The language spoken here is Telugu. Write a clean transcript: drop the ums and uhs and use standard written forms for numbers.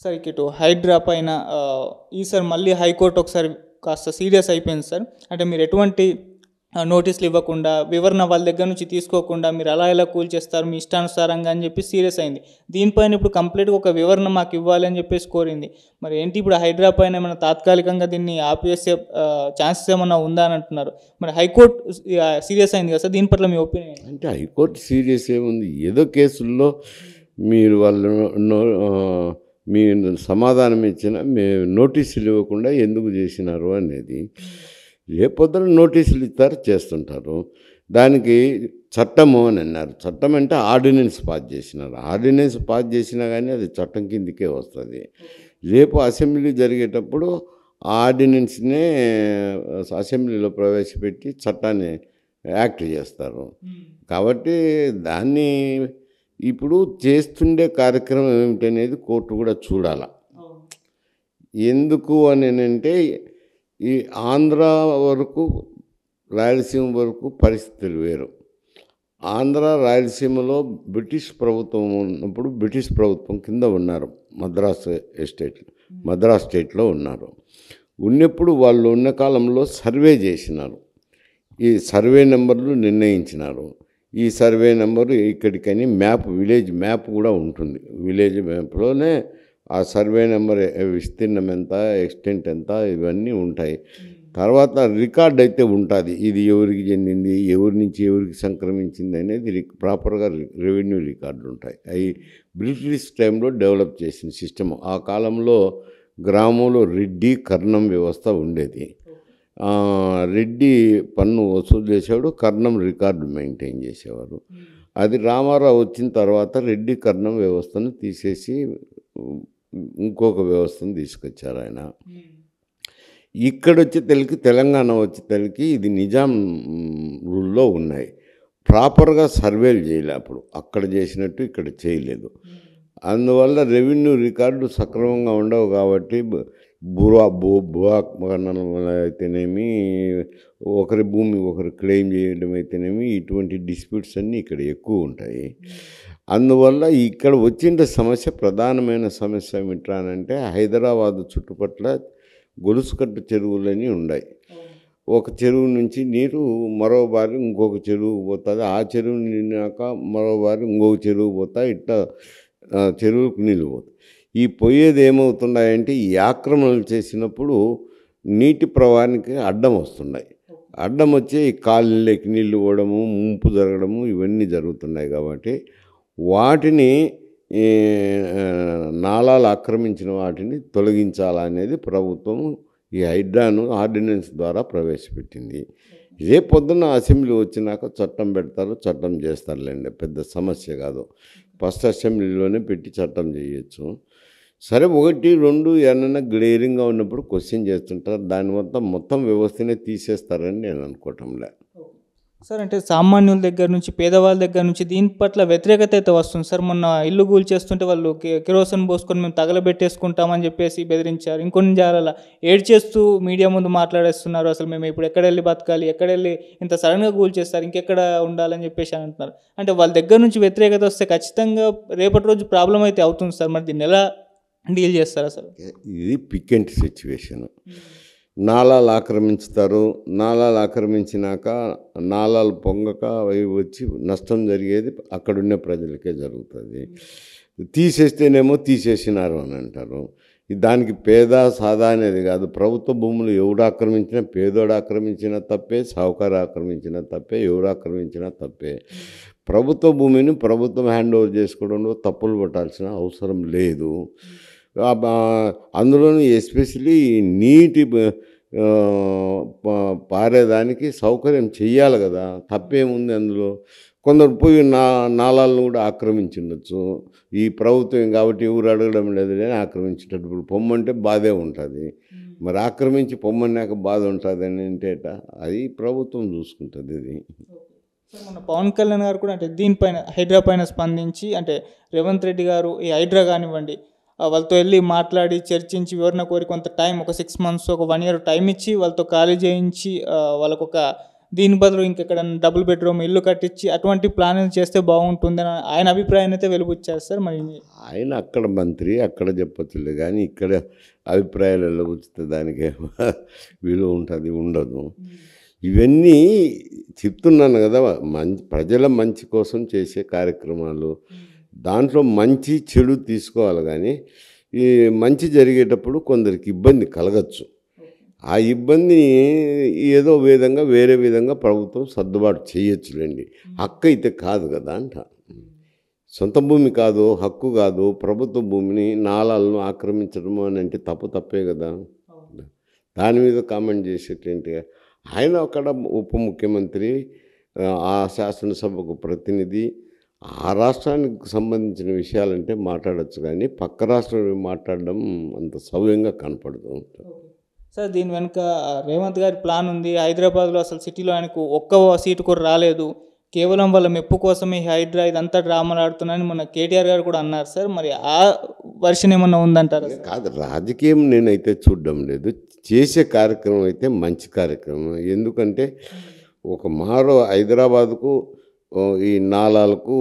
సార్ ఇటు హైడ్రా పైన ఈసారి మళ్ళీ హైకోర్టు ఒకసారి కాస్త సీరియస్ అయిపోయింది సార్. అంటే మీరు ఎటువంటి నోటీసులు ఇవ్వకుండా, వివరణ వాళ్ళ దగ్గర నుంచి తీసుకోకుండా మీరు అలా ఎలా కూల్చేస్తారు మీ ఇష్టానుసారంగా అని చెప్పి సీరియస్ అయింది. దీనిపైన ఇప్పుడు కంప్లీట్గా ఒక వివరణ మాకు ఇవ్వాలి అని చెప్పేసి కోరింది. మరి ఏంటి ఇప్పుడు హైడ్రా పైన ఏమైనా తాత్కాలికంగా దీన్ని ఆపేసే ఛాన్సెస్ ఏమన్నా ఉందా అని అంటున్నారు. మరి హైకోర్టు సీరియస్ అయింది కదా సార్, దీని పట్ల మీ ఒపీనియన్? అంటే హైకోర్టు సీరియస్ ఏముంది, ఏదో కేసుల్లో మీరు వాళ్ళు మీ సమాధానం ఇచ్చిన నోటీసులు ఇవ్వకుండా ఎందుకు చేసినారు అనేది. రేపొద్దున నోటీసులు ఇస్తారు, చేస్తుంటారు. దానికి చట్టము అని అన్నారు. చట్టం అంటే ఆర్డినెన్స్ పాస్ చేసినారు. ఆర్డినెన్స్ పాస్ చేసినా కానీ అది చట్టం కిందికే వస్తుంది. రేపు అసెంబ్లీ జరిగేటప్పుడు ఆర్డినెన్స్నే అసెంబ్లీలో ప్రవేశపెట్టి చట్టాన్ని యాక్ట్ చేస్తారు. కాబట్టి దాన్ని ఇప్పుడు చేస్తుండే కార్యక్రమం ఏమిటనేది కోర్టు కూడా చూడాల. ఎందుకు అని అంటే ఈ ఆంధ్ర వరకు రాయలసీమ వరకు పరిస్థితులు వేరు. ఆంధ్ర రాయలసీమలో బ్రిటిష్ ప్రభుత్వం ఉన్నప్పుడు బ్రిటిష్ ప్రభుత్వం కింద ఉన్నారు. మద్రాసు స్టేట్లో ఉన్నారు. ఉన్నప్పుడు వాళ్ళు ఉన్న కాలంలో సర్వే చేసినారు. ఈ సర్వే నెంబర్లు నిర్ణయించినారు. ఈ సర్వే నెంబరు ఇక్కడికని విలేజ్ మ్యాప్ కూడా ఉంటుంది. విలేజ్ మ్యాప్లోనే ఆ సర్వే నెంబర్ విస్తీర్ణం ఎంత, ఎక్స్టెంట్ ఎంత, ఇవన్నీ ఉంటాయి. తర్వాత రికార్డ్ అయితే ఉంటుంది. ఇది ఎవరికి చెందింది, ఎవరి నుంచి ఎవరికి సంక్రమించింది అనేది ప్రాపర్గా రెవెన్యూ రికార్డులు ఉంటాయి. అవి బ్రిటిష్ టైంలో డెవలప్ చేసిన సిస్టమ్. ఆ కాలంలో గ్రామంలో రెడ్డి కర్ణం వ్యవస్థ ఉండేది. రెడ్డి పన్ను వసూలు చేసేవాడు, కర్ణం రికార్డు మెయింటైన్ చేసేవారు. అది రామారావు వచ్చిన తర్వాత రెడ్డి కర్ణం వ్యవస్థను తీసేసి ఇంకొక వ్యవస్థను తీసుకొచ్చారు ఆయన. ఇక్కడ వచ్చే తెలంగాణ వచ్చే ఇది నిజాం రూల్లో ఉన్నాయి. ప్రాపర్గా సర్వేలు చేయలే. అప్పుడు అక్కడ చేసినట్టు ఇక్కడ చేయలేదు. అందువల్ల రెవెన్యూ రికార్డులు సక్రమంగా ఉండవు. కాబట్టి భూఆక్రమణ అయితేనేమి, ఒకరి భూమి ఒకరు క్లెయిమ్ చేయడం అయితేనేమి, ఇటువంటి డిస్ప్యూట్స్ అన్నీ ఇక్కడ ఎక్కువ ఉంటాయి. అందువల్ల ఇక్కడ వచ్చిన సమస్య, ప్రధానమైన సమస్య ఏమిట్రానంటే హైదరాబాదు చుట్టుపట్ల గొలుసుకట్టు చెరువులని ఉన్నాయి. ఒక చెరువు నుంచి నీరు మరో బారి ఇంకొక చెరువు పోతుంది. ఆ చెరువు నిండాక మరో బారి ఇంకొక చెరువు పోతా, ఇట్లా చెరువుకు నీళ్ళు పోతాయి. ఈ పోయేది ఏమవుతున్నాయంటే ఈ ఆక్రమణలు చేసినప్పుడు నీటి ప్రవాహానికి అడ్డం వస్తున్నాయి. అడ్డం వచ్చి ఈ కాలనీలోకి నీళ్ళు పోవడము, ముంపు జరగడము, ఇవన్నీ జరుగుతున్నాయి. కాబట్టి వాటిని నాలాలు ఆక్రమించిన వాటిని తొలగించాలనేది ప్రభుత్వం ఈ హైడ్రాను ఆర్డినెన్స్ ద్వారా ప్రవేశపెట్టింది. రేపొద్దున అసెంబ్లీ వచ్చినాక చట్టం పెడతారు, చట్టం చేస్తారులేండి, పెద్ద సమస్య కాదు. ఫస్ట్ అసెంబ్లీలోనే పెట్టి చట్టం చేయొచ్చు. సరే, 1, 2 ఏమన్నా గ్లేరింగ్గా ఉన్నప్పుడు క్వశ్చన్ చేస్తుంటారు. దాని మొత్తం వ్యవస్థనే తీసేస్తారని నేను అనుకోవటంలే సార్. అంటే సామాన్యుల దగ్గర నుంచి, పేదవాళ్ళ దగ్గర నుంచి దీని పట్ల వ్యతిరేకత అయితే వస్తుంది సార్. మొన్న ఇల్లు కూల్చేస్తుంటే వాళ్ళు కిరోసిన్ పోసుకొని మేము తగలబెట్టేసుకుంటామని చెప్పేసి బెదిరించారు. ఇంకొన్ని జాగాల ఏడ్చేస్తూ మీడియా ముందు మాట్లాడేస్తున్నారు. అసలు మేము ఇప్పుడు ఎక్కడెళ్ళి బతకాలి, ఎక్కడెళ్ళి ఇంత సడన్గా కూల్చేస్తారు, ఇంకెక్కడ ఉండాలని చెప్పేసి అంటున్నారు. అంటే వాళ్ళ దగ్గర నుంచి వ్యతిరేకత వస్తే ఖచ్చితంగా రేపటి రోజు ప్రాబ్లం అయితే అవుతుంది సార్. మరి దీన్ని ఎలా డీల్ చేస్తారు అసలు? ఇది పిక్ అండ్ సిచ్యువేషన్. నాలాలు ఆక్రమించుతారు. నాలాలు ఆక్రమించినాక నాలాలు పొంగక అవి వచ్చి నష్టం జరిగేది అక్కడున్న ప్రజలకే జరుగుతుంది. తీసేస్తేనేమో తీసేసినారు అని అంటారు. దానికి పేద సాదా అనేది కాదు. ప్రభుత్వ భూములు ఎవడు ఆక్రమించినా, పేదోడు ఆక్రమించినా తప్పే, సావుకారు ఆక్రమించినా తప్పే, ఎవరు ఆక్రమించినా తప్పే. ప్రభుత్వ భూమిని ప్రభుత్వం హ్యాండ్ ఓవర్ చేసుకోవడంలో తప్పులు పట్టాల్సిన అవసరం లేదు. అందులోనూ ఎస్పెషలీ నీటి పారేదానికి సౌకర్యం చెయ్యాలి కదా, తప్పేముంది అందులో. కొందరు పోయి నాలాలను కూడా ఆక్రమించుండొచ్చు. ఈ ప్రభుత్వం కాబట్టి ఎవరు అడగడం లేదు అని ఆక్రమించేటప్పుడు పొమ్మంటే బాధే ఉంటుంది. మరి ఆక్రమించి పొమ్మన్నాక బాధ ఉంటుంది అని అంటేట అది ప్రభుత్వం చూసుకుంటుంది. ఇది మన పవన్ కళ్యాణ్ గారు కూడా అంటే దీనిపైన హైడ్రా పైన స్పందించి, అంటే రేవంత్ రెడ్డి గారు ఈ హైడ్రా కానివ్వండి వాళ్ళతో వెళ్ళి మాట్లాడి చర్చించి వివరణ కోరి కొంత టైం, ఒక 6 months, ఒక 1 year టైం ఇచ్చి వాళ్ళతో ఖాళీ చేయించి వాళ్ళకు ఒక దీని బదులు ఇంకెక్కడ డబుల్ బెడ్రూమ్ ఇల్లు కట్టించి అటువంటి ప్లాన్ చేస్తే బాగుంటుందని ఆయన అభిప్రాయాన్ని అయితే వెలుబుచ్చారు సార్. మరి ఆయన అక్కడ మంత్రి అక్కడ చెప్పచ్చులే, కానీ ఇక్కడ అభిప్రాయాలు వెళ్ళబుచ్చితే దానికి విలువ ఉంటుంది ఉండదు. ఇవన్నీ చెప్తున్నాను కదా, ప్రజల మంచి కోసం చేసే కార్యక్రమాలు, దాంట్లో మంచి చెడు తీసుకోవాలి. కానీ ఈ మంచి జరిగేటప్పుడు కొందరికి ఇబ్బంది కలగచ్చు. ఆ ఇబ్బందిని ఏదో విధంగా వేరే విధంగా ప్రభుత్వం సర్దుబాటు చేయొచ్చులేండి. హక్కు అయితే కాదు కదా అంట. సొంత భూమి కాదు, హక్కు కాదు, ప్రభుత్వ భూమిని నాలాలను ఆక్రమించడం అని అంటే తప్పే కదా. దాని మీద కామెంట్ చేసేటంటే ఆయన అక్కడ ఉప ముఖ్యమంత్రి, ఆ శాసనసభకు ప్రతినిధి, ఆ రాష్ట్రానికి సంబంధించిన విషయాలంటే మాట్లాడచ్చు, కానీ పక్క రాష్ట్రం మాట్లాడడం అంత సవ్యంగా కనపడదు. సార్ దీని వెనుక రేవంత్ గారి ప్లాన్ ఉంది. హైదరాబాద్లో అసలు సిటీలో ఆయనకు ఒక్క సీటు కూడా రాలేదు, కేవలం వాళ్ళ మెప్పు కోసమే హైడ్రా ఇదంతా డ్రామాలు ఆడుతున్నాయని మన కేటీఆర్ గారు కూడా అన్నారు సార్. మరి ఆ వర్షన్ ఏమన్నా ఉందంటారా? కాదు, రాజకీయం నేనైతే చూడడం లేదు. చేసే కార్యక్రమం అయితే మంచి కార్యక్రమం. ఎందుకంటే ఒక మారో హైదరాబాద్కు ఈ నాలాలకు